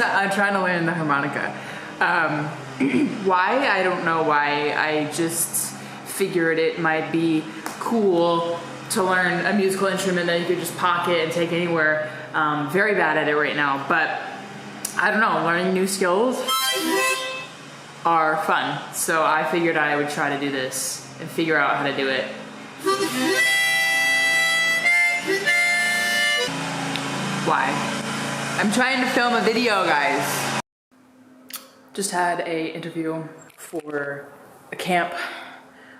I'm trying to learn the harmonica. Why? I don't know why. I just figured it might be cool to learn a musical instrument that you could just pocket and take anywhere. Very bad at it right now, but I don't know, learning new skills are fun. So I figured I would try to do this and figure out how to do it. Why? I'm trying to film a video, guys. Just had a interview for a camp.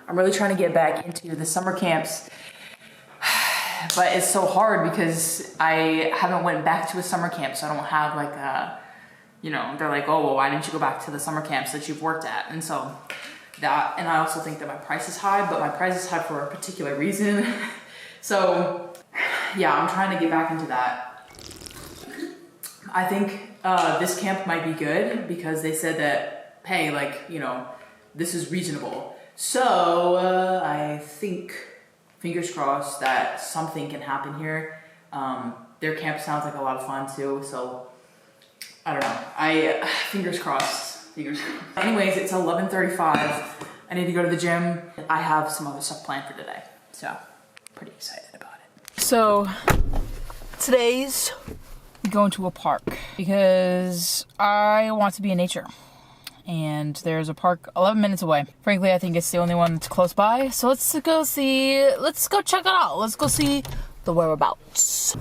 I'm really trying to get back into the summer camps, but it's so hard because I haven't went back to a summer camp, so I don't have like a, you know, they're like, oh, well, why didn't you go back to the summer camps that you've worked at? And so that, and I also think that my price is high, but my price is high for a particular reason. So yeah, I'm trying to get back into that. I think this camp might be good because they said that, hey, like, you know, this is reasonable. So I think, fingers crossed, that something can happen here. Their camp sounds like a lot of fun too, so I don't know. Fingers crossed, fingers crossed. Anyways, it's 11:35. I need to go to the gym. I have some other stuff planned for today, so pretty excited about it. So today's going to a park because I want to be in nature. And there's a park 11 minutes away. Frankly, I think it's the only one that's close by. So let's go check it out. Let's go see the whereabouts.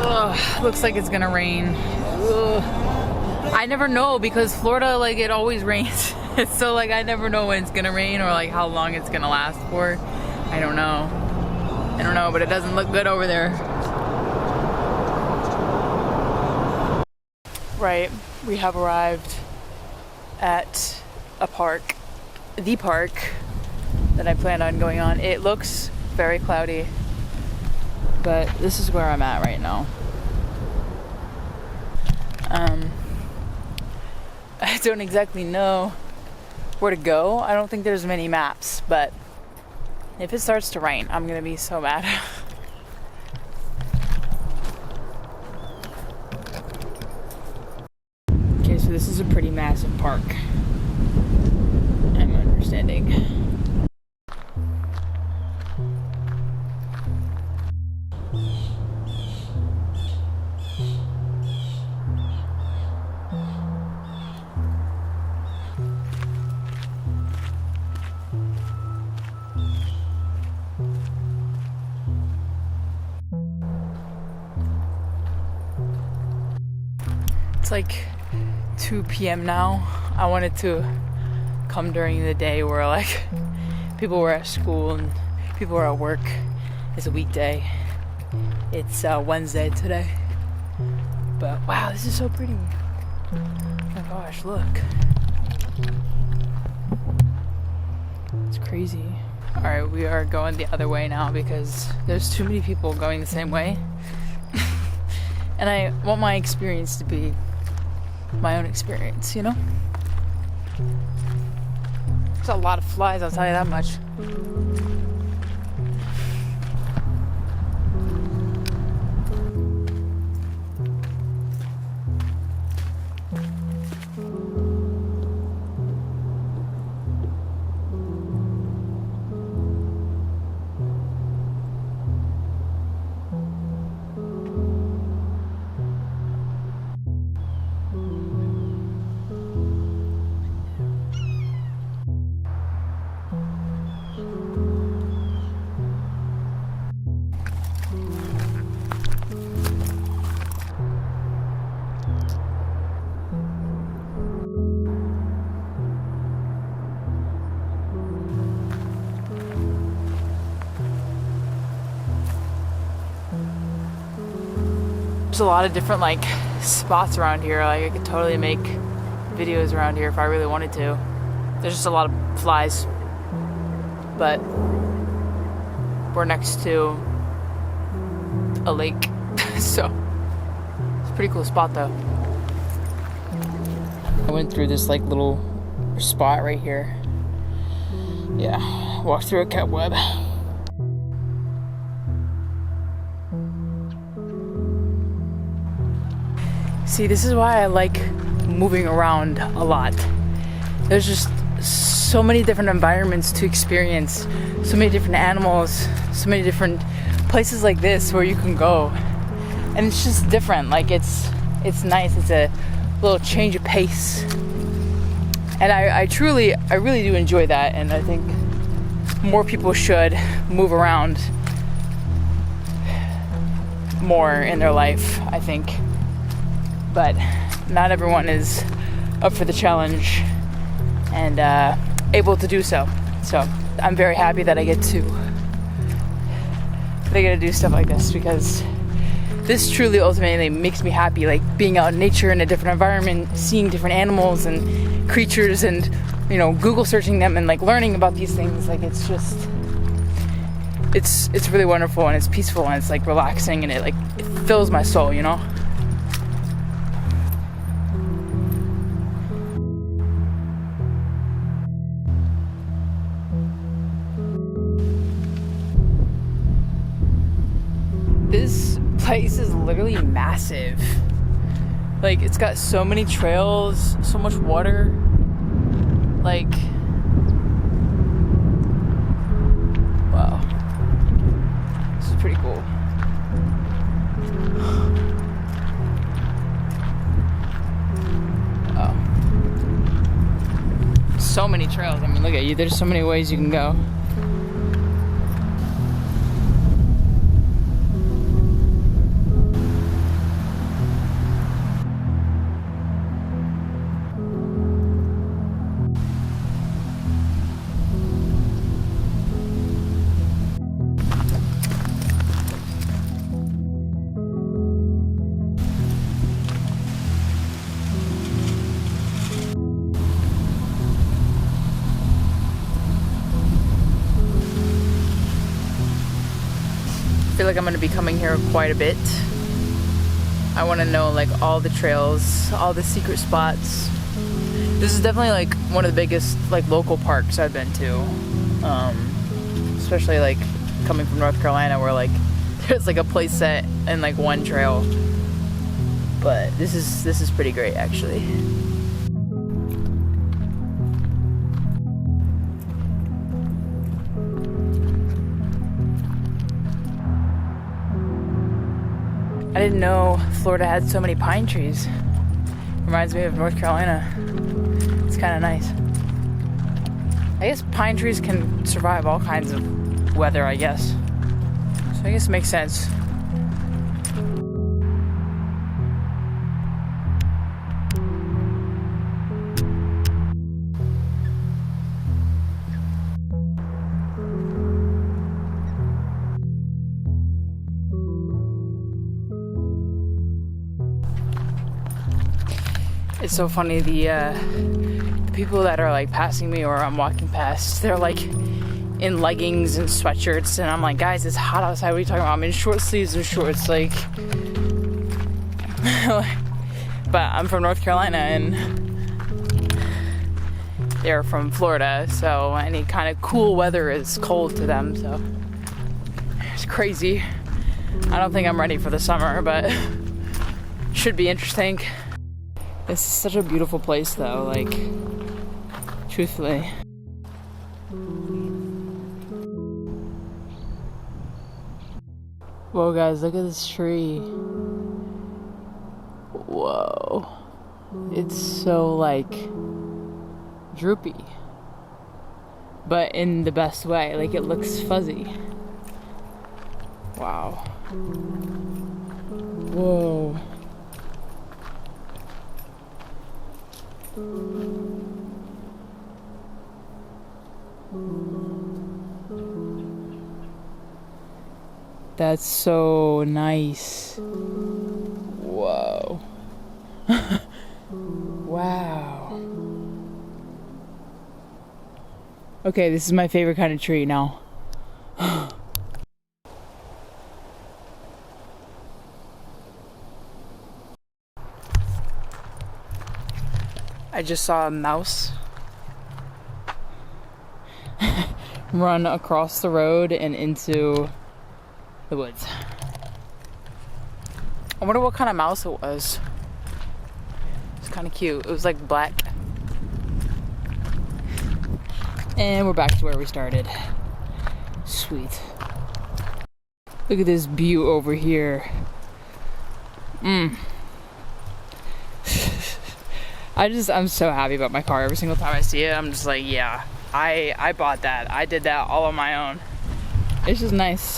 Ugh, looks like it's gonna rain. Ugh. I never know because Florida, like, it always rains. So like I never know when it's gonna rain or like how long it's gonna last for. I don't know, but it doesn't look good over there. Right, we have arrived at a park, the park that I planned on going on. It looks very cloudy, but this is where I'm at right now. I don't exactly know where to go. I don't think there's many maps, but if it starts to rain, I'm gonna be so mad. Okay, so this is a pretty massive park. I'm understanding. It's like 2 p.m. now. I wanted to come during the day where like people were at school and people were at work. It's a weekday. It's Wednesday today. But wow, this is so pretty. Oh my gosh, look. It's crazy. Alright, we are going the other way now because there's too many people going the same way. And I want my experience to be my own experience, you know? There's a lot of flies, I'll tell you that much. There's a lot of different like spots around here. Like I could totally make videos around here if I really wanted to. There's just a lot of flies, but we're next to a lake, so it's a pretty cool spot though. I went through this like little spot right here. Yeah, walked through a cobweb. See, this is why I like moving around a lot. There's just so many different environments to experience, so many different animals, so many different places like this where you can go. And it's just different. Like it's nice. It's a little change of pace. And I really do enjoy that, and I think more people should move around more in their life, I think. But not everyone is up for the challenge and able to do so. So I'm very happy that I get to do stuff like this, because this truly ultimately makes me happy, like being out in nature in a different environment, seeing different animals and creatures, and you know, Google searching them and like learning about these things. Like it's just it's really wonderful, and it's peaceful, and it's like relaxing, and it fills my soul, you know. This place is literally massive. Like, it's got so many trails, so much water. Like, wow. This is pretty cool. Wow. So many trails. I mean, look at you. There's so many ways you can go. I feel like I'm going to be coming here quite a bit. I want to know like all the trails, all the secret spots. This is definitely like one of the biggest like local parks I've been to, especially like coming from North Carolina, where like there's like a place set and like one trail. But this is pretty great, actually. I didn't know Florida had so many pine trees. Reminds me of North Carolina. It's kind of nice. I guess pine trees can survive all kinds of weather, I guess. So I guess it makes sense. It's so funny, the people that are like passing me or I'm walking past, they're like in leggings and sweatshirts, and I'm like, guys, it's hot outside, what are you talking about? I'm in short sleeves and shorts, like. But I'm from North Carolina and they're from Florida, so any kind of cool weather is cold to them, so it's crazy. I don't think I'm ready for the summer, but should be interesting. This is such a beautiful place, though, like, truthfully. Whoa, guys, look at this tree. Whoa. It's so, like, droopy. But in the best way. Like, it looks fuzzy. Wow. Whoa. That's so nice. Whoa. Wow. Okay, this is my favorite kind of tree now. I just saw a mouse run across the road and into the woods. I wonder what kind of mouse it was. kind of cute. It was like black. And we're back to where we started. Sweet. Look at this view over here. I'm so happy about my car. Every single time I see it, I'm just like, yeah, I bought that. I did that all on my own. It's just nice.